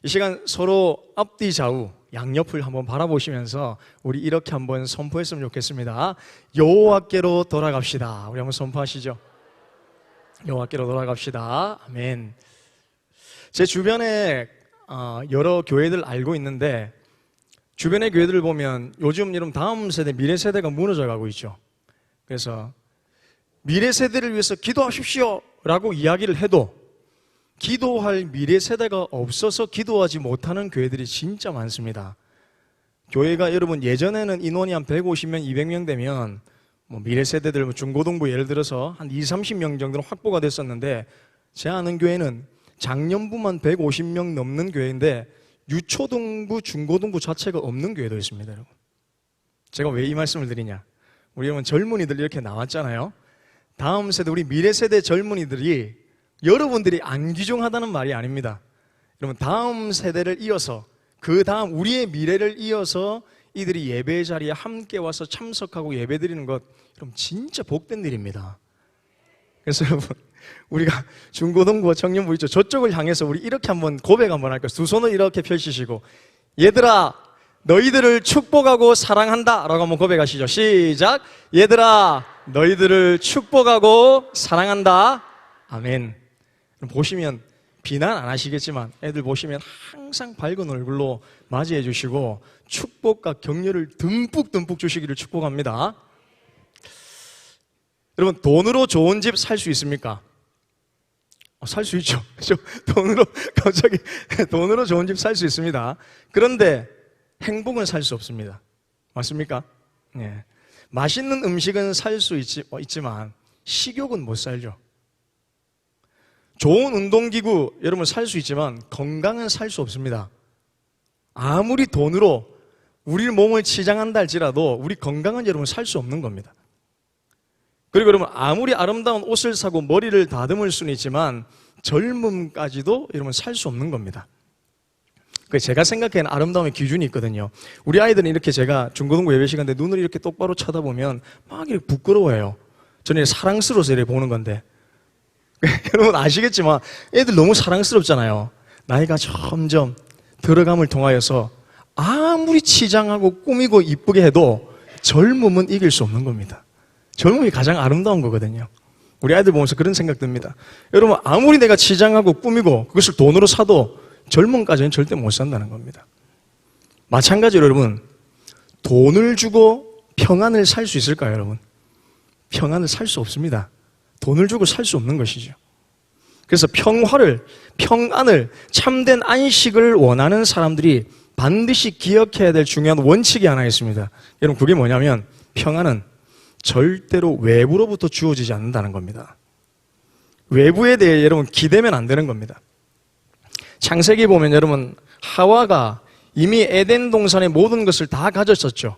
이 시간 서로 앞뒤 좌우 양옆을 한번 바라보시면서 우리 이렇게 한번 선포했으면 좋겠습니다. 여호와께로 돌아갑시다. 우리 한번 선포하시죠. 여호와께로 돌아갑시다. 아멘. 제 주변에 여러 교회들 알고 있는데 주변의 교회들을 보면 요즘 여러분 다음 세대, 미래 세대가 무너져 가고 있죠. 그래서 미래 세대를 위해서 기도하십시오 라고 이야기를 해도 기도할 미래 세대가 없어서 기도하지 못하는 교회들이 진짜 많습니다. 교회가 여러분 예전에는 인원이 한 150명, 200명 되면 미래 세대들 중고등부 예를 들어서 한 20, 30명 정도는 확보가 됐었는데 제가 아는 교회는 작년부만 150명 넘는 교회인데 유초등부, 중고등부 자체가 없는 교회도 있습니다. 여러분. 제가 왜 이 말씀을 드리냐? 우리 여러분 젊은이들 이렇게 나왔잖아요. 다음 세대, 우리 미래 세대 젊은이들이 여러분들이 안 귀중하다는 말이 아닙니다. 여러분 다음 세대를 이어서 그 다음 우리의 미래를 이어서 이들이 예배 자리에 함께 와서 참석하고 예배 드리는 것 여러분 진짜 복된 일입니다. 그래서 여러분 우리가 중고등부 청년부 있죠. 저쪽을 향해서 우리 이렇게 한번 고백 한번 할까요? 두 손을 이렇게 펼치시고 얘들아 너희들을 축복하고 사랑한다 라고 한번 고백하시죠. 시작. 얘들아 너희들을 축복하고 사랑한다. 아멘. 보시면 비난 안 하시겠지만 애들 보시면 항상 밝은 얼굴로 맞이해 주시고 축복과 격려를 듬뿍 주시기를 축복합니다. 여러분 돈으로 좋은 집 살 수 있습니까? 살 수 있죠. 돈으로 좋은 집 살 수 있습니다. 그런데 행복은 살 수 없습니다. 맞습니까? 네. 맛있는 음식은 살 수 있지만 식욕은 못 살죠. 좋은 운동기구 여러분 살 수 있지만 건강은 살 수 없습니다. 아무리 돈으로 우리 몸을 치장한다 할지라도 우리 건강은 여러분 살 수 없는 겁니다. 그리고 여러분 아무리 아름다운 옷을 사고 머리를 다듬을 수는 있지만 젊음까지도 여러분 살 수 없는 겁니다. 제가 생각하는 아름다움의 기준이 있거든요. 우리 아이들은 이렇게 제가 중고등부 예배 시간 때 눈을 이렇게 똑바로 쳐다보면 막 이렇게 부끄러워해요. 저는 사랑스러워서 이렇게 보는 건데 여러분 아시겠지만 애들 너무 사랑스럽잖아요. 나이가 점점 들어감을 통하여서 아무리 치장하고 꾸미고 이쁘게 해도 젊음은 이길 수 없는 겁니다. 젊음이 가장 아름다운 거거든요. 우리 아이들 보면서 그런 생각 듭니다. 여러분 아무리 내가 치장하고 꾸미고 그것을 돈으로 사도 젊음까지는 절대 못 산다는 겁니다. 마찬가지로 여러분 돈을 주고 평안을 살 수 있을까요 여러분? 평안을 살 수 없습니다. 돈을 주고 살 수 없는 것이죠. 그래서 평안을 참된 안식을 원하는 사람들이 반드시 기억해야 될 중요한 원칙이 하나 있습니다. 여러분 그게 뭐냐면 평안은 절대로 외부로부터 주어지지 않는다는 겁니다. 외부에 대해 여러분 기대면 안 되는 겁니다. 창세기 보면 여러분 하와가 이미 에덴 동산의 모든 것을 다 가졌었죠.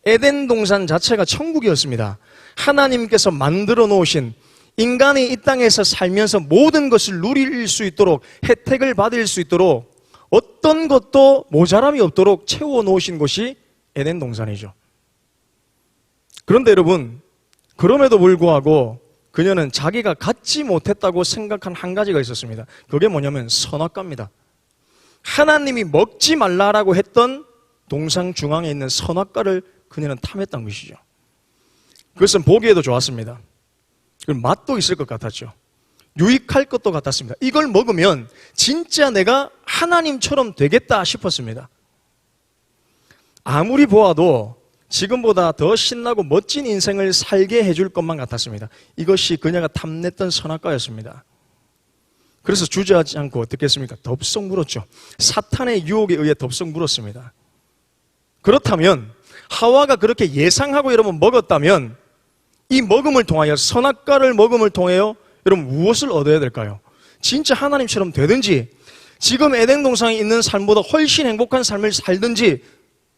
에덴 동산 자체가 천국이었습니다. 하나님께서 만들어 놓으신 인간이 이 땅에서 살면서 모든 것을 누릴 수 있도록 혜택을 받을 수 있도록 어떤 것도 모자람이 없도록 채워 놓으신 곳이 에덴 동산이죠. 그런데 여러분 그럼에도 불구하고 그녀는 자기가 갖지 못했다고 생각한 한 가지가 있었습니다. 그게 뭐냐면 선악과입니다. 하나님이 먹지 말라라고 했던 동상 중앙에 있는 선악과를 그녀는 탐했던 것이죠. 그것은 보기에도 좋았습니다. 그리고 맛도 있을 것 같았죠. 유익할 것도 같았습니다. 이걸 먹으면 진짜 내가 하나님처럼 되겠다 싶었습니다. 아무리 보아도 지금보다 더 신나고 멋진 인생을 살게 해줄 것만 같았습니다. 이것이 그녀가 탐냈던 선악과였습니다. 그래서 주저하지 않고 어떻게 했습니까? 덥석 물었죠. 사탄의 유혹에 의해 덥석 물었습니다. 그렇다면 하와가 그렇게 예상하고 여러분 먹었다면 이 먹음을 통하여 선악과를 먹음을 통하여 여러분 무엇을 얻어야 될까요? 진짜 하나님처럼 되든지 지금 에덴 동산에 있는 삶보다 훨씬 행복한 삶을 살든지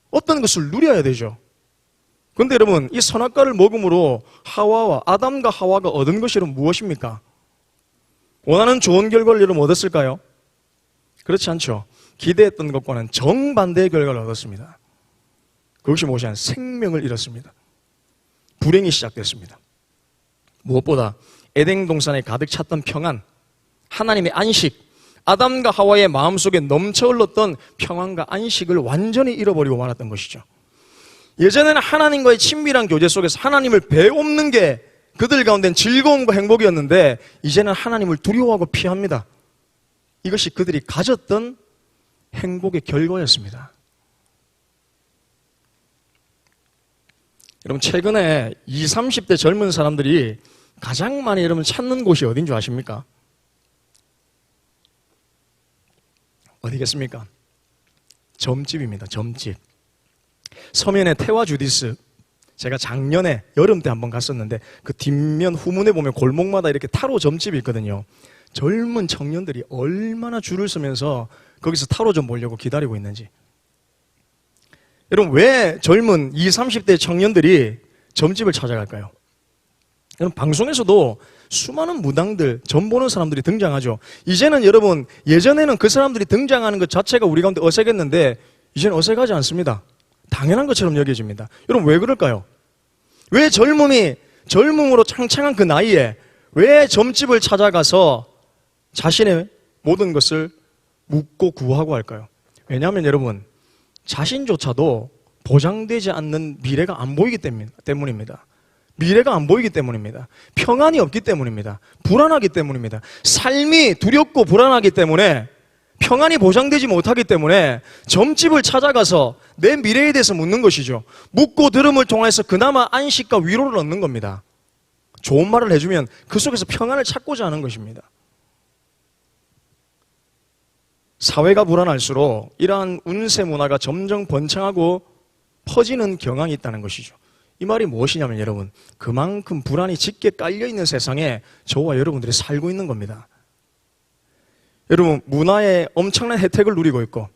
어떤 것을 누려야 되죠. 그런데 여러분 이 선악과를 먹음으로 아담과 하와가 얻은 것이 여러분 무엇입니까? 원하는 좋은 결과를 여러분 얻었을까요? 그렇지 않죠. 기대했던 것과는 정반대의 결과를 얻었습니다. 그것이 무엇이냐? 생명을 잃었습니다. 불행이 시작됐습니다. 무엇보다 에덴 동산에 가득 찼던 평안, 하나님의 안식, 아담과 하와의 마음속에 넘쳐 흘렀던 평안과 안식을 완전히 잃어버리고 말았던 것이죠. 예전에는 하나님과의 친밀한 교제 속에서 하나님을 배움는 게 그들 가운데는 즐거움과 행복이었는데 이제는 하나님을 두려워하고 피합니다. 이것이 그들이 가졌던 행복의 결과였습니다. 여러분, 최근에 20, 30대 젊은 사람들이 가장 많이 여러분 찾는 곳이 어딘 줄 아십니까? 어디겠습니까? 점집입니다. 점집. 서면의 태와 주디스, 제가 작년에 여름 때 한번 갔었는데 그 뒷면 후문에 보면 골목마다 이렇게 타로 점집이 있거든요. 젊은 청년들이 얼마나 줄을 서면서 거기서 타로 점 보려고 기다리고 있는지. 여러분, 왜 젊은 20, 30대 청년들이 점집을 찾아갈까요? 여러분, 방송에서도 수많은 무당들, 점 보는 사람들이 등장하죠. 이제는 여러분, 예전에는 그 사람들이 등장하는 것 자체가 우리 가운데 어색했는데 이제는 어색하지 않습니다. 당연한 것처럼 여겨집니다. 여러분, 왜 그럴까요? 왜 젊음으로 창창한 그 나이에 왜 점집을 찾아가서 자신의 모든 것을 묻고 구하고 할까요? 왜냐하면 여러분, 자신조차도 보장되지 않는 미래가 안 보이기 때문입니다. 미래가 안 보이기 때문입니다. 평안이 없기 때문입니다. 불안하기 때문입니다. 삶이 두렵고 불안하기 때문에, 평안이 보장되지 못하기 때문에 점집을 찾아가서 내 미래에 대해서 묻는 것이죠. 묻고 들음을 통해서 그나마 안식과 위로를 얻는 겁니다. 좋은 말을 해주면 그 속에서 평안을 찾고자 하는 것입니다. 사회가 불안할수록 이러한 운세 문화가 점점 번창하고 퍼지는 경향이 있다는 것이죠. 이 말이 무엇이냐면 여러분, 그만큼 불안이 짙게 깔려있는 세상에 저와 여러분들이 살고 있는 겁니다. 여러분, 문화의 엄청난 혜택을 누리고 있고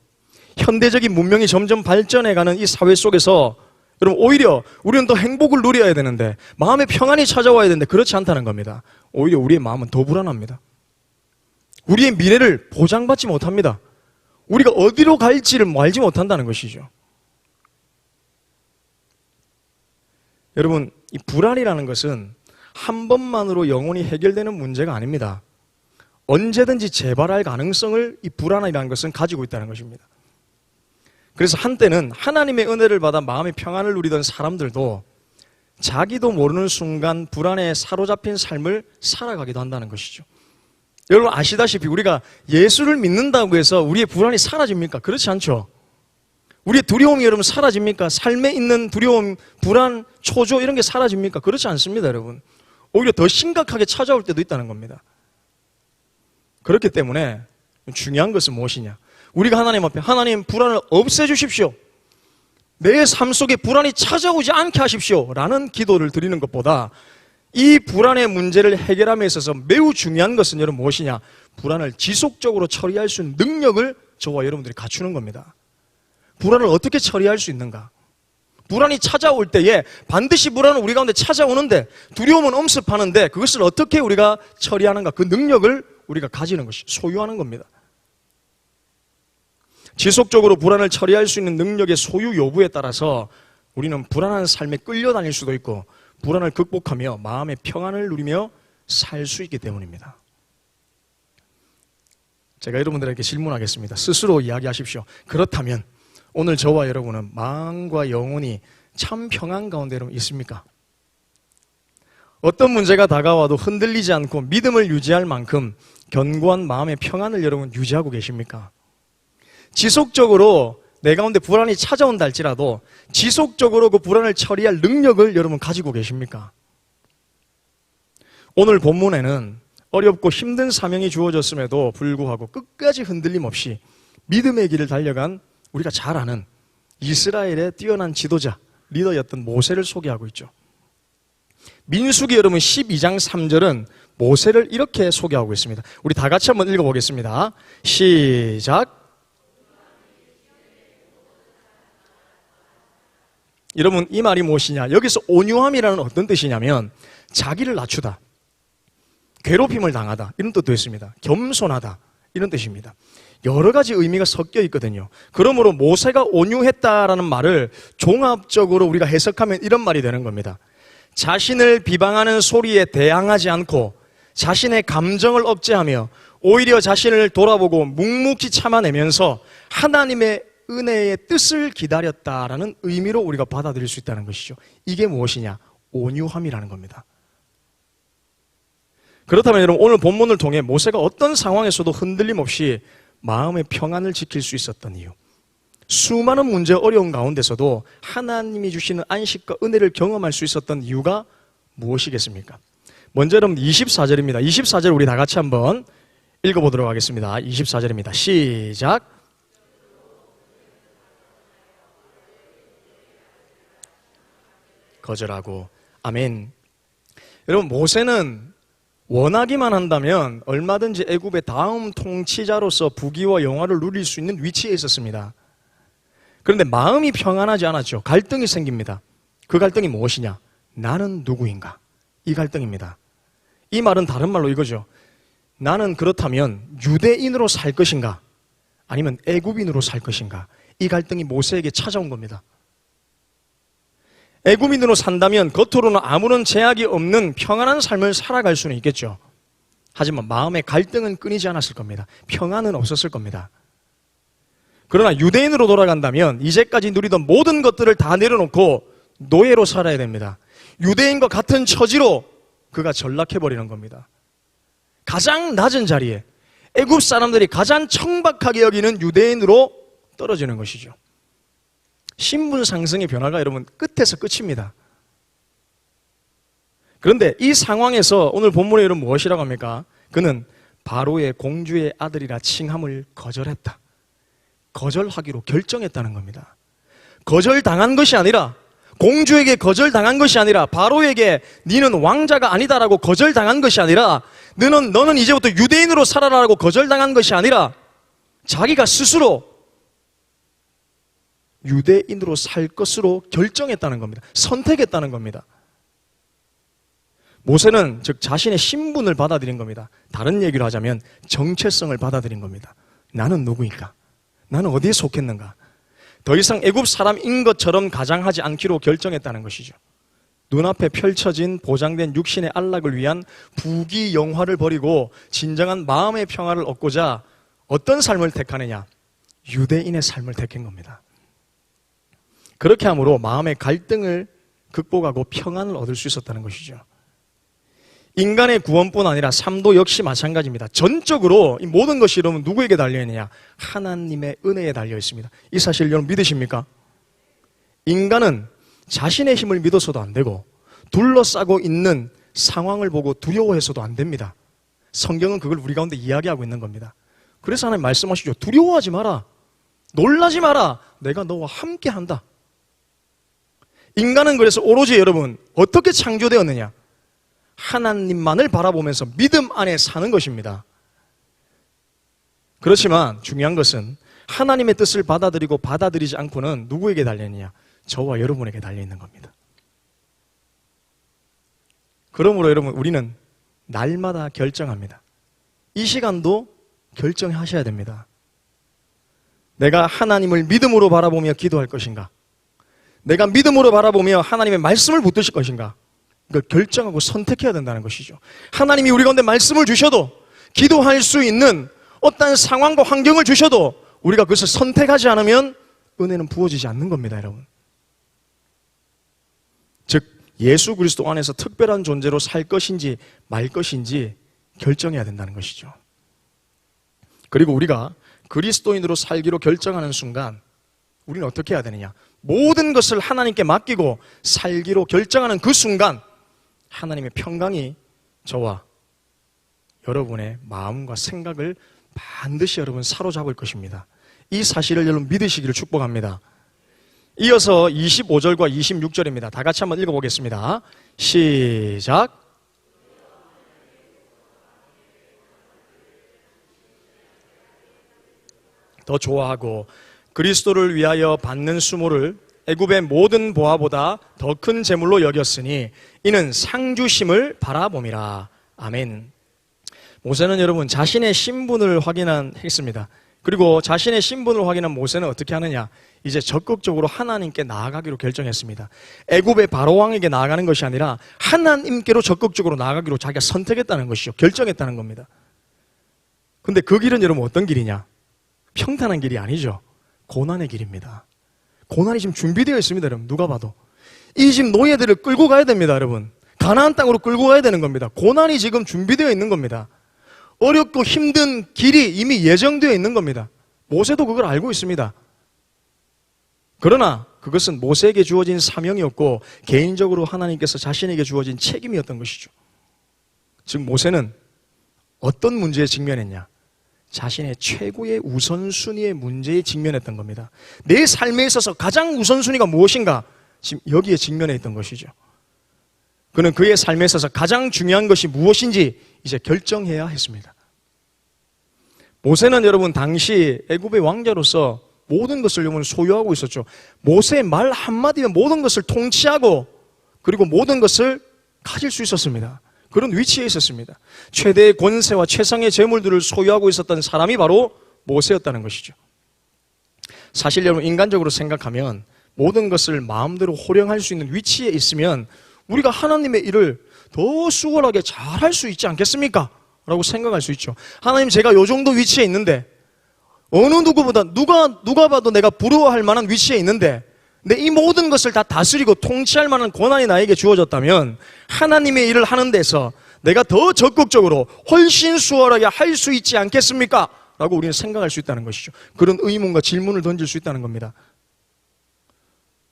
현대적인 문명이 점점 발전해가는 이 사회 속에서 여러분, 오히려 우리는 더 행복을 누려야 되는데, 마음의 평안이 찾아와야 되는데 그렇지 않다는 겁니다. 오히려 우리의 마음은 더 불안합니다. 우리의 미래를 보장받지 못합니다. 우리가 어디로 갈지를 알지 못한다는 것이죠. 여러분, 이 불안이라는 것은 한 번만으로 영원히 해결되는 문제가 아닙니다. 언제든지 재발할 가능성을 이 불안이라는 것은 가지고 있다는 것입니다. 그래서 한때는 하나님의 은혜를 받아 마음의 평안을 누리던 사람들도 자기도 모르는 순간 불안에 사로잡힌 삶을 살아가기도 한다는 것이죠. 여러분 아시다시피 우리가 예수를 믿는다고 해서 우리의 불안이 사라집니까? 그렇지 않죠. 우리의 두려움이 여러분 사라집니까? 삶에 있는 두려움, 불안, 초조 이런 게 사라집니까? 그렇지 않습니다, 여러분. 오히려 더 심각하게 찾아올 때도 있다는 겁니다. 그렇기 때문에 중요한 것은 무엇이냐? 우리가 하나님 앞에 하나님 불안을 없애주십시오. 내 삶 속에 불안이 찾아오지 않게 하십시오. 라는 기도를 드리는 것보다 이 불안의 문제를 해결함에 있어서 매우 중요한 것은 여러분 무엇이냐? 불안을 지속적으로 처리할 수 있는 능력을 저와 여러분들이 갖추는 겁니다. 불안을 어떻게 처리할 수 있는가? 불안이 찾아올 때에 반드시 불안은 우리 가운데 찾아오는데 두려움은 엄습하는데 그것을 어떻게 우리가 처리하는가? 그 능력을 우리가 가지는 것이 소유하는 겁니다. 지속적으로 불안을 처리할 수 있는 능력의 소유 여부에 따라서 우리는 불안한 삶에 끌려다닐 수도 있고 불안을 극복하며 마음의 평안을 누리며 살 수 있기 때문입니다. 제가 여러분들에게 질문하겠습니다. 스스로 이야기하십시오. 그렇다면 오늘 저와 여러분은 마음과 영혼이 참 평안 가운데 여러분 있습니까? 어떤 문제가 다가와도 흔들리지 않고 믿음을 유지할 만큼 견고한 마음의 평안을 여러분 유지하고 계십니까? 지속적으로 내 가운데 불안이 찾아온다 할지라도 지속적으로 그 불안을 처리할 능력을 여러분 가지고 계십니까? 오늘 본문에는 어렵고 힘든 사명이 주어졌음에도 불구하고 끝까지 흔들림 없이 믿음의 길을 달려간 우리가 잘 아는 이스라엘의 뛰어난 지도자, 리더였던 모세를 소개하고 있죠. 민수기 여러분 12장 3절은 모세를 이렇게 소개하고 있습니다. 우리 다 같이 한번 읽어보겠습니다. 시작. 여러분 이 말이 무엇이냐? 여기서 온유함이라는 어떤 뜻이냐면 자기를 낮추다, 괴롭힘을 당하다 이런 뜻도 있습니다. 겸손하다 이런 뜻입니다. 여러 가지 의미가 섞여 있거든요. 그러므로 모세가 온유했다라는 말을 종합적으로 우리가 해석하면 이런 말이 되는 겁니다. 자신을 비방하는 소리에 대항하지 않고 자신의 감정을 억제하며 오히려 자신을 돌아보고 묵묵히 참아내면서 하나님의 은혜의 뜻을 기다렸다라는 의미로 우리가 받아들일 수 있다는 것이죠. 이게 무엇이냐? 온유함이라는 겁니다. 그렇다면 여러분, 오늘 본문을 통해 모세가 어떤 상황에서도 흔들림 없이 마음의 평안을 지킬 수 있었던 이유, 수많은 문제 어려운 가운데서도 하나님이 주시는 안식과 은혜를 경험할 수 있었던 이유가 무엇이겠습니까? 먼저 여러분 24절입니다. 24절 우리 다 같이 한번 읽어보도록 하겠습니다. 24절입니다. 시작. 거절하고. 아멘. 여러분, 모세는 원하기만 한다면 얼마든지 애굽의 다음 통치자로서 부귀와 영화를 누릴 수 있는 위치에 있었습니다. 그런데 마음이 평안하지 않았죠. 갈등이 생깁니다. 그 갈등이 무엇이냐? 나는 누구인가? 이 갈등입니다. 이 말은 다른 말로 이거죠. 나는 그렇다면 유대인으로 살 것인가? 아니면 애굽인으로 살 것인가? 이 갈등이 모세에게 찾아온 겁니다. 애굽인으로 산다면 겉으로는 아무런 제약이 없는 평안한 삶을 살아갈 수는 있겠죠. 하지만 마음의 갈등은 끊이지 않았을 겁니다. 평안은 없었을 겁니다. 그러나 유대인으로 돌아간다면 이제까지 누리던 모든 것들을 다 내려놓고 노예로 살아야 됩니다. 유대인과 같은 처지로 그가 전락해버리는 겁니다. 가장 낮은 자리에 애굽 사람들이 가장 청박하게 여기는 유대인으로 떨어지는 것이죠. 신분 상승의 변화가 여러분 끝에서 끝입니다. 그런데 이 상황에서 오늘 본문에 여러분 무엇이라고 합니까? 그는 바로의 공주의 아들이라 칭함을 거절했다. 거절하기로 결정했다는 겁니다. 거절당한 것이 아니라, 공주에게 거절당한 것이 아니라, 바로에게 니는 왕자가 아니다라고 거절당한 것이 아니라, 너는 이제부터 유대인으로 살아라라고 거절당한 것이 아니라 자기가 스스로 유대인으로 살 것으로 결정했다는 겁니다. 선택했다는 겁니다. 모세는 즉 자신의 신분을 받아들인 겁니다. 다른 얘기로 하자면 정체성을 받아들인 겁니다. 나는 누구인가? 나는 어디에 속했는가? 더 이상 애굽 사람인 것처럼 가장하지 않기로 결정했다는 것이죠. 눈앞에 펼쳐진 보장된 육신의 안락을 위한 부귀 영화를 버리고 진정한 마음의 평화를 얻고자 어떤 삶을 택하느냐? 유대인의 삶을 택한 겁니다. 그렇게 함으로 마음의 갈등을 극복하고 평안을 얻을 수 있었다는 것이죠. 인간의 구원뿐 아니라 삶도 역시 마찬가지입니다. 전적으로 이 모든 것이 여러분 누구에게 달려있느냐? 하나님의 은혜에 달려 있습니다. 이 사실 여러분 믿으십니까? 인간은 자신의 힘을 믿어서도 안 되고 둘러싸고 있는 상황을 보고 두려워해서도 안 됩니다. 성경은 그걸 우리 가운데 이야기하고 있는 겁니다. 그래서 하나님 말씀하시죠. 두려워하지 마라. 놀라지 마라. 내가 너와 함께 한다. 인간은 그래서 오로지 여러분 어떻게 창조되었느냐? 하나님만을 바라보면서 믿음 안에 사는 것입니다. 그렇지만 중요한 것은 하나님의 뜻을 받아들이고 받아들이지 않고는 누구에게 달려있느냐? 저와 여러분에게 달려있는 겁니다. 그러므로 여러분 우리는 날마다 결정합니다. 이 시간도 결정하셔야 됩니다. 내가 하나님을 믿음으로 바라보며 기도할 것인가? 내가 믿음으로 바라보며 하나님의 말씀을 붙드실 것인가? 그걸 결정하고 선택해야 된다는 것이죠. 하나님이 우리 가운데 말씀을 주셔도, 기도할 수 있는 어떤 상황과 환경을 주셔도 우리가 그것을 선택하지 않으면 은혜는 부어지지 않는 겁니다, 여러분. 즉 예수 그리스도 안에서 특별한 존재로 살 것인지 말 것인지 결정해야 된다는 것이죠. 그리고 우리가 그리스도인으로 살기로 결정하는 순간 우리는 어떻게 해야 되느냐? 모든 것을 하나님께 맡기고 살기로 결정하는 그 순간 하나님의 평강이 저와 여러분의 마음과 생각을 반드시 여러분 사로잡을 것입니다. 이 사실을 여러분 믿으시기를 축복합니다. 이어서 25절과 26절입니다. 다 같이 한번 읽어보겠습니다. 시작. 더 좋아하고 그리스도를 위하여 받는 수모를 애굽의 모든 보화보다 더 큰 재물로 여겼으니 이는 상주심을 바라봄이라. 아멘. 모세는 여러분 자신의 신분을 확인했습니다. 그리고 자신의 신분을 확인한 모세는 어떻게 하느냐? 이제 적극적으로 하나님께 나아가기로 결정했습니다. 애굽의 바로왕에게 나아가는 것이 아니라 하나님께로 적극적으로 나아가기로 자기가 선택했다는 것이죠. 결정했다는 겁니다. 근데 그 길은 여러분 어떤 길이냐? 평탄한 길이 아니죠. 고난의 길입니다. 고난이 지금 준비되어 있습니다, 여러분. 누가 봐도. 이 집 노예들을 끌고 가야 됩니다, 여러분. 가나안 땅으로 끌고 가야 되는 겁니다. 고난이 지금 준비되어 있는 겁니다. 어렵고 힘든 길이 이미 예정되어 있는 겁니다. 모세도 그걸 알고 있습니다. 그러나 그것은 모세에게 주어진 사명이었고 개인적으로 하나님께서 자신에게 주어진 책임이었던 것이죠. 즉 모세는 어떤 문제에 직면했냐? 자신의 최고의 우선순위의 문제에 직면했던 겁니다. 내 삶에 있어서 가장 우선순위가 무엇인가? 지금 여기에 직면해 있던 것이죠. 그는 그의 삶에 있어서 가장 중요한 것이 무엇인지 이제 결정해야 했습니다. 모세는 여러분 당시 애굽의 왕자로서 모든 것을 여러분 소유하고 있었죠. 모세의 말 한마디면 모든 것을 통치하고 그리고 모든 것을 가질 수 있었습니다. 그런 위치에 있었습니다. 최대의 권세와 최상의 재물들을 소유하고 있었던 사람이 바로 모세였다는 것이죠. 사실 여러분 인간적으로 생각하면 모든 것을 마음대로 호령할 수 있는 위치에 있으면 우리가 하나님의 일을 더 수월하게 잘할 수 있지 않겠습니까? 라고 생각할 수 있죠. 하나님 제가 요 정도 위치에 있는데 어느 누구보다 누가 봐도 내가 부러워할 만한 위치에 있는데 근데 이 모든 것을 다 다스리고 통치할 만한 권한이 나에게 주어졌다면 하나님의 일을 하는 데서 내가 더 적극적으로 훨씬 수월하게 할 수 있지 않겠습니까? 라고 우리는 생각할 수 있다는 것이죠. 그런 의문과 질문을 던질 수 있다는 겁니다.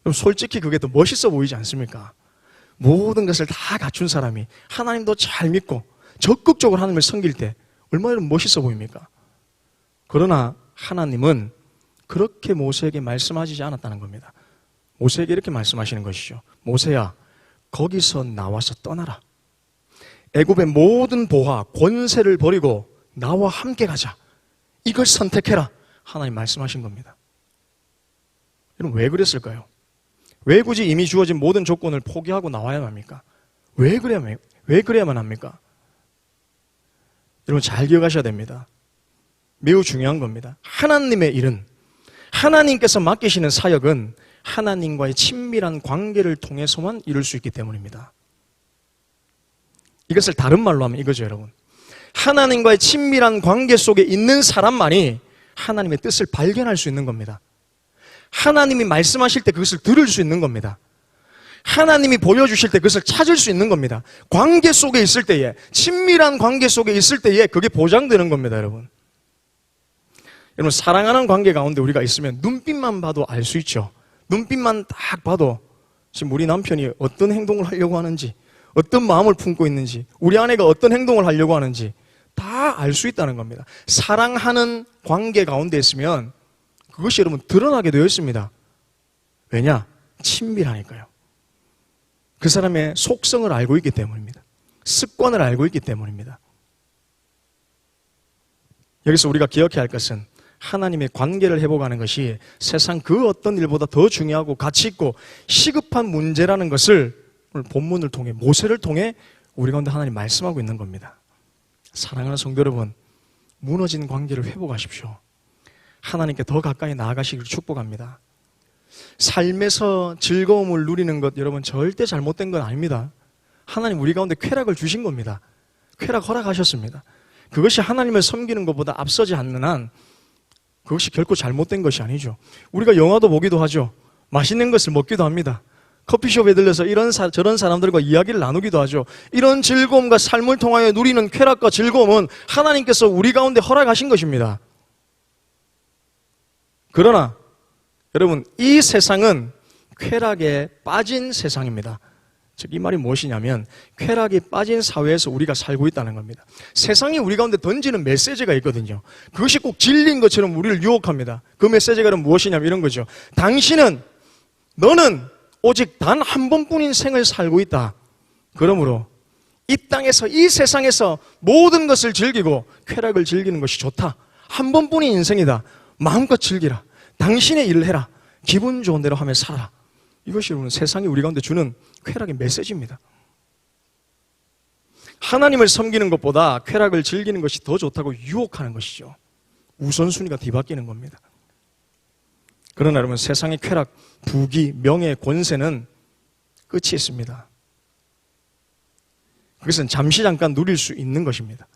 그럼 솔직히 그게 더 멋있어 보이지 않습니까? 모든 것을 다 갖춘 사람이 하나님도 잘 믿고 적극적으로 하나님을 섬길 때 얼마나 멋있어 보입니까? 그러나 하나님은 그렇게 모세에게 말씀하시지 않았다는 겁니다. 모세에게 이렇게 말씀하시는 것이죠. 모세야, 거기서 나와서 떠나라. 애굽의 모든 보화, 권세를 버리고 나와 함께 가자. 이걸 선택해라. 하나님 말씀하신 겁니다. 여러분 왜 그랬을까요? 왜 굳이 이미 주어진 모든 조건을 포기하고 나와야만 합니까? 왜 그래야만 합니까? 여러분 잘 기억하셔야 됩니다. 매우 중요한 겁니다. 하나님의 일은, 하나님께서 맡기시는 사역은 하나님과의 친밀한 관계를 통해서만 이룰 수 있기 때문입니다. 이것을 다른 말로 하면 이거죠, 여러분. 하나님과의 친밀한 관계 속에 있는 사람만이 하나님의 뜻을 발견할 수 있는 겁니다. 하나님이 말씀하실 때 그것을 들을 수 있는 겁니다. 하나님이 보여주실 때 그것을 찾을 수 있는 겁니다. 관계 속에 있을 때에, 친밀한 관계 속에 있을 때에 그게 보장되는 겁니다, 여러분. 여러분, 사랑하는 관계 가운데 우리가 있으면 눈빛만 봐도 알 수 있죠. 눈빛만 딱 봐도 지금 우리 남편이 어떤 행동을 하려고 하는지, 어떤 마음을 품고 있는지, 우리 아내가 어떤 행동을 하려고 하는지 다 알 수 있다는 겁니다. 사랑하는 관계 가운데 있으면 그것이 여러분 드러나게 되어 있습니다. 왜냐? 친밀하니까요. 그 사람의 속성을 알고 있기 때문입니다. 습관을 알고 있기 때문입니다. 여기서 우리가 기억해야 할 것은 하나님의 관계를 회복하는 것이 세상 그 어떤 일보다 더 중요하고 가치 있고 시급한 문제라는 것을 오늘 본문을 통해, 모세를 통해 우리 가운데 하나님 말씀하고 있는 겁니다. 사랑하는 성도 여러분, 무너진 관계를 회복하십시오. 하나님께 더 가까이 나아가시기를 축복합니다. 삶에서 즐거움을 누리는 것 여러분 절대 잘못된 건 아닙니다. 하나님 우리 가운데 쾌락을 주신 겁니다. 쾌락 허락하셨습니다. 그것이 하나님을 섬기는 것보다 앞서지 않는 한 그것이 결코 잘못된 것이 아니죠. 우리가 영화도 보기도 하죠. 맛있는 것을 먹기도 합니다. 커피숍에 들려서 저런 사람들과 이야기를 나누기도 하죠. 이런 즐거움과 삶을 통하여 누리는 쾌락과 즐거움은 하나님께서 우리 가운데 허락하신 것입니다. 그러나 여러분 이 세상은 쾌락에 빠진 세상입니다. 즉 이 말이 무엇이냐면 쾌락에 빠진 사회에서 우리가 살고 있다는 겁니다. 세상이 우리 가운데 던지는 메시지가 있거든요. 그것이 꼭 진리인 것처럼 우리를 유혹합니다. 그 메시지가 그럼 무엇이냐면 이런 거죠. 너는 오직 단 한 번뿐인 생을 살고 있다. 그러므로 이 땅에서 이 세상에서 모든 것을 즐기고 쾌락을 즐기는 것이 좋다. 한 번뿐인 인생이다. 마음껏 즐기라. 당신의 일을 해라. 기분 좋은 대로 하며 살아라. 이것이 여러분 세상이 우리 가운데 주는 쾌락의 메시지입니다. 하나님을 섬기는 것보다 쾌락을 즐기는 것이 더 좋다고 유혹하는 것이죠. 우선순위가 뒤바뀌는 겁니다. 그러나 여러분 세상의 쾌락, 부귀, 명예, 권세는 끝이 있습니다. 그것은 잠시 잠깐 누릴 수 있는 것입니다.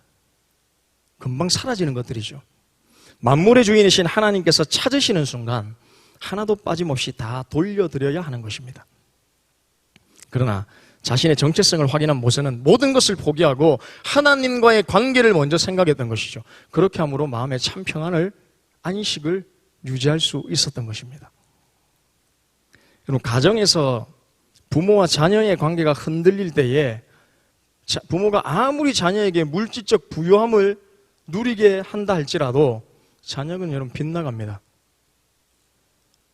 금방 사라지는 것들이죠. 만물의 주인이신 하나님께서 찾으시는 순간 하나도 빠짐없이 다 돌려드려야 하는 것입니다. 그러나 자신의 정체성을 확인한 모세는 모든 것을 포기하고 하나님과의 관계를 먼저 생각했던 것이죠. 그렇게 함으로 마음의 참 평안을, 안식을 유지할 수 있었던 것입니다. 여러분, 가정에서 부모와 자녀의 관계가 흔들릴 때에 부모가 아무리 자녀에게 물질적 부유함을 누리게 한다 할지라도 자녀는 여러분 빗나갑니다.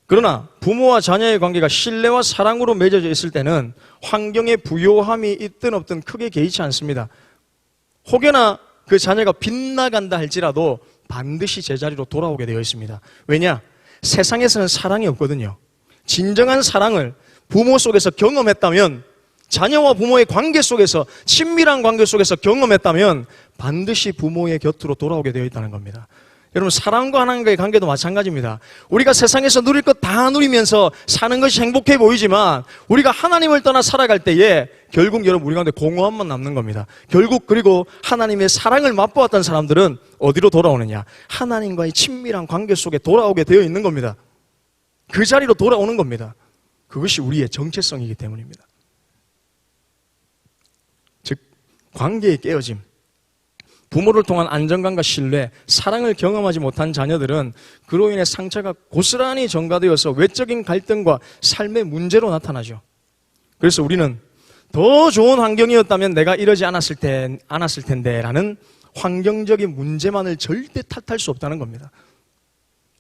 그러나 부모와 자녀의 관계가 신뢰와 사랑으로 맺어져 있을 때는 환경의 부요함이 있든 없든 크게 개의치 않습니다. 혹여나 그 자녀가 빗나간다 할지라도 반드시 제자리로 돌아오게 되어 있습니다. 왜냐? 세상에서는 사랑이 없거든요. 진정한 사랑을 부모 속에서 경험했다면, 자녀와 부모의 관계 속에서, 친밀한 관계 속에서 경험했다면 반드시 부모의 곁으로 돌아오게 되어 있다는 겁니다. 여러분, 사랑과 하나님과의 관계도 마찬가지입니다. 우리가 세상에서 누릴 것 다 누리면서 사는 것이 행복해 보이지만 우리가 하나님을 떠나 살아갈 때에 결국 여러분 우리 가운데 공허함만 남는 겁니다. 결국 그리고 하나님의 사랑을 맛보았던 사람들은 어디로 돌아오느냐? 하나님과의 친밀한 관계 속에 돌아오게 되어 있는 겁니다. 그 자리로 돌아오는 겁니다. 그것이 우리의 정체성이기 때문입니다. 즉, 관계의 깨어짐, 부모를 통한 안정감과 신뢰, 사랑을 경험하지 못한 자녀들은 그로 인해 상처가 고스란히 전가되어서 외적인 갈등과 삶의 문제로 나타나죠. 그래서 우리는 더 좋은 환경이었다면 내가 이러지 않았을 텐데 라는 환경적인 문제만을 절대 탓할 수 없다는 겁니다.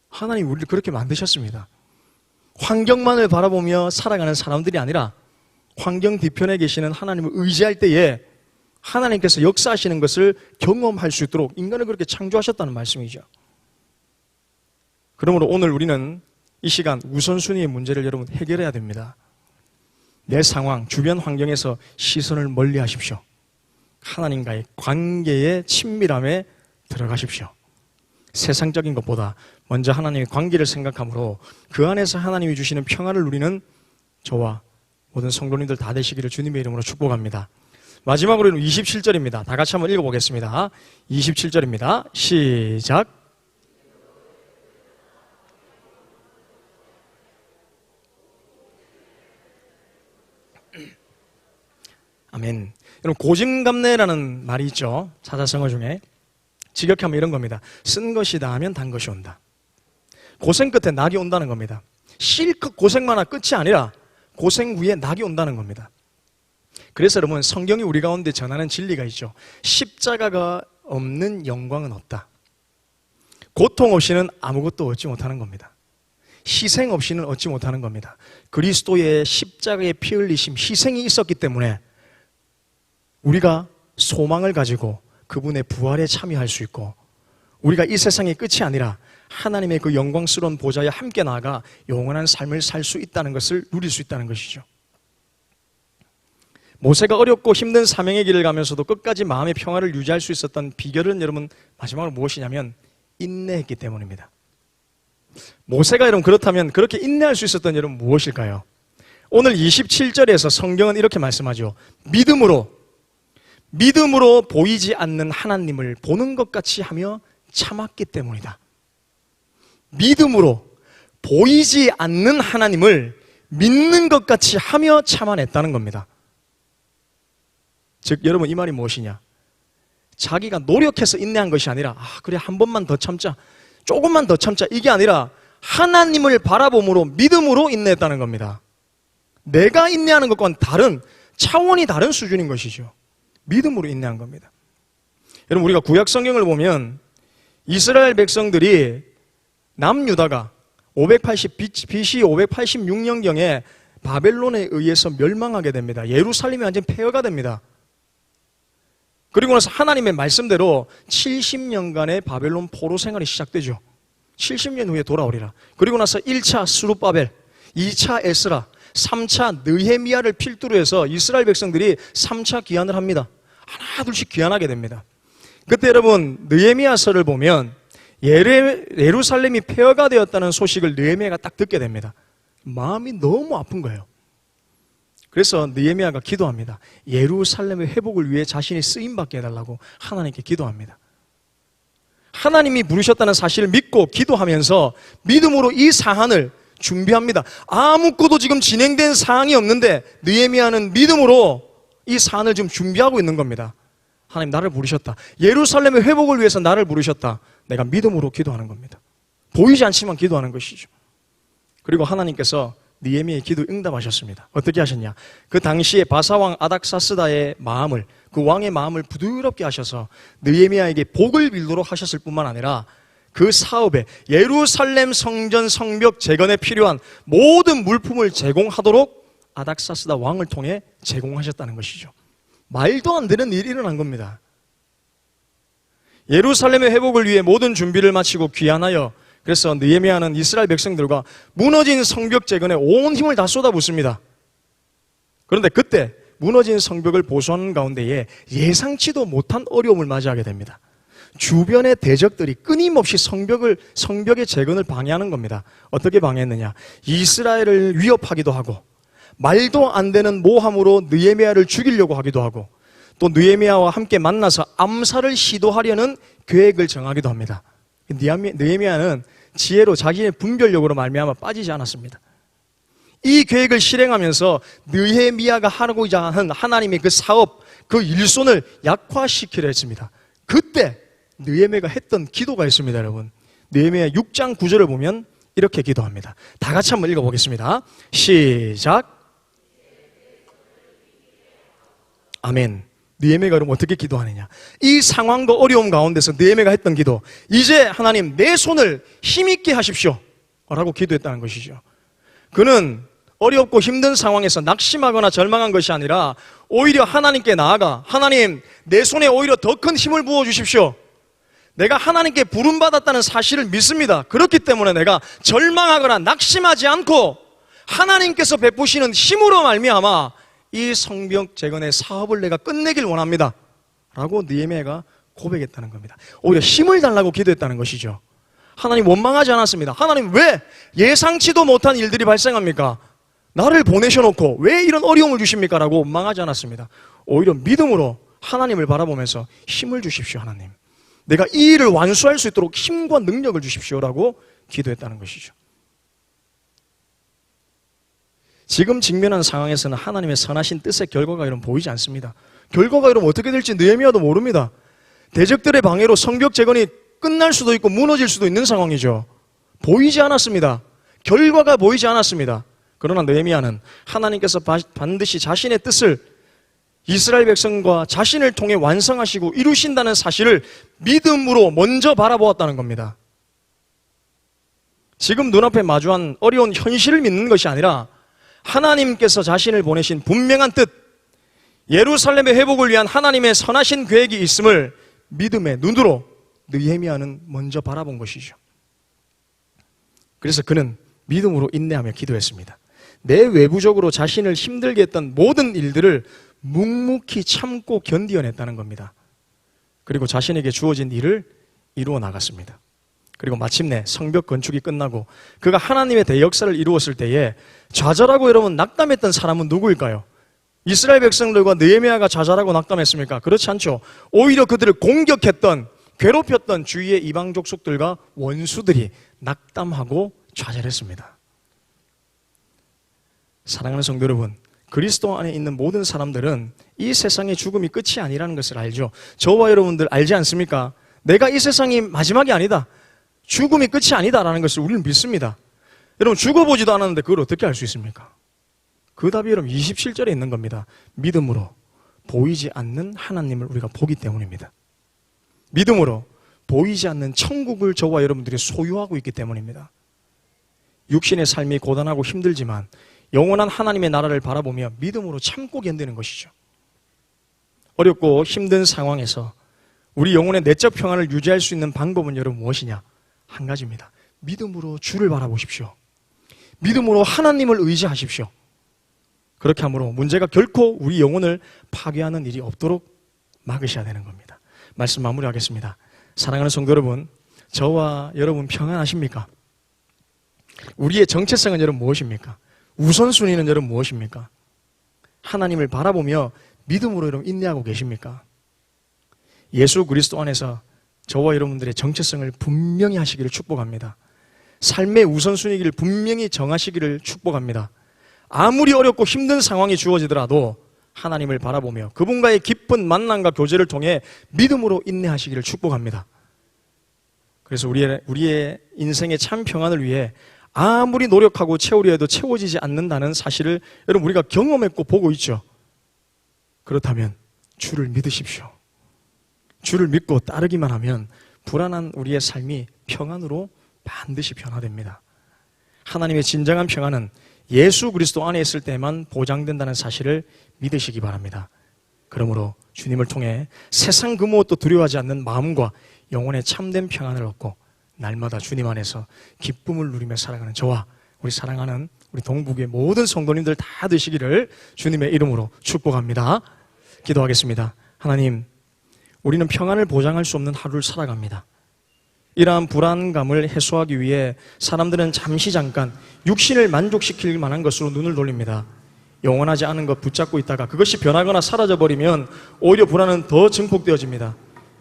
하나님 우리를 그렇게 만드셨습니다. 환경만을 바라보며 살아가는 사람들이 아니라 환경 뒤편에 계시는 하나님을 의지할 때에 하나님께서 역사하시는 것을 경험할 수 있도록 인간을 그렇게 창조하셨다는 말씀이죠. 그러므로 오늘 우리는 이 시간 우선순위의 문제를 여러분 해결해야 됩니다. 내 상황, 주변 환경에서 시선을 멀리 하십시오. 하나님과의 관계의 친밀함에 들어가십시오. 세상적인 것보다 먼저 하나님의 관계를 생각함으로 그 안에서 하나님이 주시는 평안을 누리는 저와 모든 성도님들 다 되시기를 주님의 이름으로 축복합니다. 마지막으로는 27절입니다. 다 같이 한번 읽어보겠습니다. 27절입니다. 시작. 아멘. 여러분, 고진감래라는 말이 있죠. 사자성어 중에. 직역하면 이런 겁니다. 쓴 것이 다하면 단 것이 온다. 고생 끝에 낙이 온다는 겁니다. 실컷 고생만 한 끝이 아니라 고생 후에 낙이 온다는 겁니다. 그래서 여러분, 성경이 우리 가운데 전하는 진리가 있죠. 십자가가 없는 영광은 없다. 고통 없이는 아무것도 얻지 못하는 겁니다. 희생 없이는 얻지 못하는 겁니다. 그리스도의 십자가의 피 흘리심, 희생이 있었기 때문에 우리가 소망을 가지고 그분의 부활에 참여할 수 있고, 우리가 이 세상의 끝이 아니라 하나님의 그 영광스러운 보좌에 함께 나아가 영원한 삶을 살 수 있다는 것을 누릴 수 있다는 것이죠. 모세가 어렵고 힘든 사명의 길을 가면서도 끝까지 마음의 평화를 유지할 수 있었던 비결은 여러분 마지막으로 무엇이냐면 인내했기 때문입니다. 모세가 여러분 그렇다면 그렇게 인내할 수 있었던 여러분 무엇일까요? 오늘 27절에서 성경은 이렇게 말씀하죠. 믿음으로 보이지 않는 하나님을 보는 것 같이 하며 참았기 때문이다. 믿음으로 보이지 않는 하나님을 믿는 것 같이 하며 참아냈다는 겁니다. 즉 여러분, 이 말이 무엇이냐? 자기가 노력해서 인내한 것이 아니라 그래 한 번만 더 참자, 조금만 더 참자, 이게 아니라 하나님을 바라봄으로 믿음으로 인내했다는 겁니다. 내가 인내하는 것과는 다른 차원이 다른 수준인 것이죠. 믿음으로 인내한 겁니다. 여러분, 우리가 구약 성경을 보면 이스라엘 백성들이 남유다가 BC 586년경에 바벨론에 의해서 멸망하게 됩니다. 예루살렘이 완전 폐허가 됩니다. 그리고 나서 하나님의 말씀대로 70년간의 바벨론 포로 생활이 시작되죠. 70년 후에 돌아오리라. 그리고 나서 1차 스룹바벨, 2차 에스라, 3차 느헤미야를 필두로 해서 이스라엘 백성들이 3차 귀환을 합니다. 하나 둘씩 귀환하게 됩니다. 그때 여러분, 느헤미야서를 보면 예루살렘이 폐허가 되었다는 소식을 느헤미야가 딱 듣게 됩니다. 마음이 너무 아픈 거예요. 그래서 느헤미야가 기도합니다. 예루살렘의 회복을 위해 자신이 쓰임받게 해달라고 하나님께 기도합니다. 하나님이 부르셨다는 사실을 믿고 기도하면서 믿음으로 이 사안을 준비합니다. 아무것도 지금 진행된 사항이 없는데 느헤미야는 믿음으로 이 사안을 지금 준비하고 있는 겁니다. 하나님 나를 부르셨다. 예루살렘의 회복을 위해서 나를 부르셨다. 내가 믿음으로 기도하는 겁니다. 보이지 않지만 기도하는 것이죠. 그리고 하나님께서 느헤미야의 기도 응답하셨습니다. 어떻게 하셨냐? 그 당시에 바사왕 아닥사스다의 마음을, 그 왕의 마음을 부드럽게 하셔서 느헤미야에게 복을 빌도록 하셨을 뿐만 아니라 그 사업에 예루살렘 성전 성벽 재건에 필요한 모든 물품을 제공하도록 아닥사스다 왕을 통해 제공하셨다는 것이죠. 말도 안 되는 일이 일어난 겁니다. 예루살렘의 회복을 위해 모든 준비를 마치고 귀환하여 그래서 느헤미야는 이스라엘 백성들과 무너진 성벽 재건에 온 힘을 다 쏟아붓습니다. 그런데 그때 무너진 성벽을 보수하는 가운데에 예상치도 못한 어려움을 맞이하게 됩니다. 주변의 대적들이 끊임없이 성벽의 재건을 방해하는 겁니다. 어떻게 방해했느냐? 이스라엘을 위협하기도 하고 말도 안 되는 모함으로 느헤미야를 죽이려고 하기도 하고 또 느헤미야와 함께 만나서 암살을 시도하려는 계획을 정하기도 합니다. 느헤미야는 지혜로 자기의 분별력으로 말미암아 빠지지 않았습니다. 이 계획을 실행하면서 느헤미야가 하고자 하는 하나님의 그 사업, 그 일손을 약화시키려 했습니다. 그때 느헤미야가 했던 기도가 있습니다, 여러분. 느헤미야 6장 9절을 보면 이렇게 기도합니다. 다 같이 한번 읽어보겠습니다. 시작. 아멘. 느헤미야가 그럼 어떻게 기도하느냐? 이 상황과 어려움 가운데서 느헤미야가 했던 기도, 이제 하나님 내 손을 힘있게 하십시오 라고 기도했다는 것이죠. 그는 어렵고 힘든 상황에서 낙심하거나 절망한 것이 아니라 오히려 하나님께 나아가 하나님 내 손에 오히려 더 큰 힘을 부어주십시오. 내가 하나님께 부름받았다는 사실을 믿습니다. 그렇기 때문에 내가 절망하거나 낙심하지 않고 하나님께서 베푸시는 힘으로 말미암아 이 성벽 재건의 사업을 내가 끝내길 원합니다 라고 느헤미야가 고백했다는 겁니다. 오히려 힘을 달라고 기도했다는 것이죠. 하나님 원망하지 않았습니다. 하나님 왜 예상치도 못한 일들이 발생합니까? 나를 보내셔놓고 왜 이런 어려움을 주십니까? 라고 원망하지 않았습니다. 오히려 믿음으로 하나님을 바라보면서 힘을 주십시오. 하나님 내가 이 일을 완수할 수 있도록 힘과 능력을 주십시오 라고 기도했다는 것이죠. 지금 직면한 상황에서는 하나님의 선하신 뜻의 결과가 이런 보이지 않습니다. 결과가 이러면 어떻게 될지 느헤미야도 모릅니다. 대적들의 방해로 성벽 재건이 끝날 수도 있고 무너질 수도 있는 상황이죠. 보이지 않았습니다. 결과가 보이지 않았습니다. 그러나 느헤미야는 하나님께서 반드시 자신의 뜻을 이스라엘 백성과 자신을 통해 완성하시고 이루신다는 사실을 믿음으로 먼저 바라보았다는 겁니다. 지금 눈앞에 마주한 어려운 현실을 믿는 것이 아니라 하나님께서 자신을 보내신 분명한 뜻, 예루살렘의 회복을 위한 하나님의 선하신 계획이 있음을 믿음의 눈으로 느헤미야는 먼저 바라본 것이죠. 그래서 그는 믿음으로 인내하며 기도했습니다. 내 외부적으로 자신을 힘들게 했던 모든 일들을 묵묵히 참고 견디어냈다는 겁니다. 그리고 자신에게 주어진 일을 이루어 나갔습니다. 그리고 마침내 성벽 건축이 끝나고 그가 하나님의 대역사를 이루었을 때에 좌절하고 여러분 낙담했던 사람은 누구일까요? 이스라엘 백성들과 느헤미야가 좌절하고 낙담했습니까? 그렇지 않죠. 오히려 그들을 공격했던, 괴롭혔던 주위의 이방 족속들과 원수들이 낙담하고 좌절했습니다. 사랑하는 성도 여러분, 그리스도 안에 있는 모든 사람들은 이 세상의 죽음이 끝이 아니라는 것을 알죠. 저와 여러분들 알지 않습니까? 내가 이 세상이 마지막이 아니다, 죽음이 끝이 아니다라는 것을 우리는 믿습니다. 여러분 죽어보지도 않았는데 그걸 어떻게 알 수 있습니까? 그 답이 여러분 27절에 있는 겁니다. 믿음으로 보이지 않는 하나님을 우리가 보기 때문입니다. 믿음으로 보이지 않는 천국을 저와 여러분들이 소유하고 있기 때문입니다. 육신의 삶이 고단하고 힘들지만 영원한 하나님의 나라를 바라보며 믿음으로 참고 견디는 것이죠. 어렵고 힘든 상황에서 우리 영혼의 내적 평안을 유지할 수 있는 방법은 여러분 무엇이냐? 한 가지입니다. 믿음으로 주를 바라보십시오. 믿음으로 하나님을 의지하십시오. 그렇게 함으로 문제가 결코 우리 영혼을 파괴하는 일이 없도록 막으셔야 되는 겁니다. 말씀 마무리하겠습니다. 사랑하는 성도 여러분, 저와 여러분 평안하십니까? 우리의 정체성은 여러분 무엇입니까? 우선순위는 여러분 무엇입니까? 하나님을 바라보며 믿음으로 여러분 인내하고 계십니까? 예수 그리스도 안에서 저와 여러분들의 정체성을 분명히 하시기를 축복합니다. 삶의 우선순위를 분명히 정하시기를 축복합니다. 아무리 어렵고 힘든 상황이 주어지더라도 하나님을 바라보며 그분과의 깊은 만남과 교제를 통해 믿음으로 인내하시기를 축복합니다. 그래서 우리의 인생의 참 평안을 위해 아무리 노력하고 채우려 해도 채워지지 않는다는 사실을 여러분 우리가 경험했고 보고 있죠. 그렇다면 주를 믿으십시오. 주를 믿고 따르기만 하면 불안한 우리의 삶이 평안으로 반드시 변화됩니다. 하나님의 진정한 평안은 예수 그리스도 안에 있을 때만 보장된다는 사실을 믿으시기 바랍니다. 그러므로 주님을 통해 세상 그 무엇도 두려워하지 않는 마음과 영혼의 참된 평안을 얻고 날마다 주님 안에서 기쁨을 누리며 살아가는 저와 우리 사랑하는 우리 동북의 모든 성도님들 다 되시기를 주님의 이름으로 축복합니다. 기도하겠습니다. 하나님, 우리는 평안을 보장할 수 없는 하루를 살아갑니다. 이러한 불안감을 해소하기 위해 사람들은 잠깐 육신을 만족시킬 만한 것으로 눈을 돌립니다. 영원하지 않은 것 붙잡고 있다가 그것이 변하거나 사라져버리면 오히려 불안은 더 증폭되어집니다.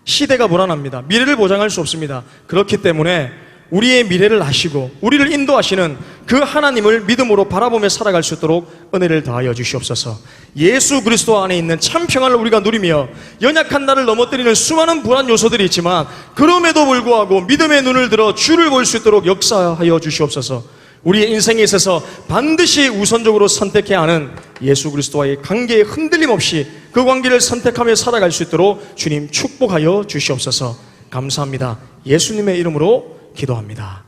시대가 불안합니다. 미래를 보장할 수 없습니다. 그렇기 때문에 우리의 미래를 아시고 우리를 인도하시는 그 하나님을 믿음으로 바라보며 살아갈 수 있도록 은혜를 더하여 주시옵소서. 예수 그리스도 안에 있는 참 평안을 우리가 누리며 연약한 나를 넘어뜨리는 수많은 불안 요소들이 있지만 그럼에도 불구하고 믿음의 눈을 들어 주를 볼 수 있도록 역사하여 주시옵소서. 우리의 인생에 있어서 반드시 우선적으로 선택해야 하는 예수 그리스도와의 관계에 흔들림 없이 그 관계를 선택하며 살아갈 수 있도록 주님 축복하여 주시옵소서. 감사합니다. 예수님의 이름으로 기도합니다.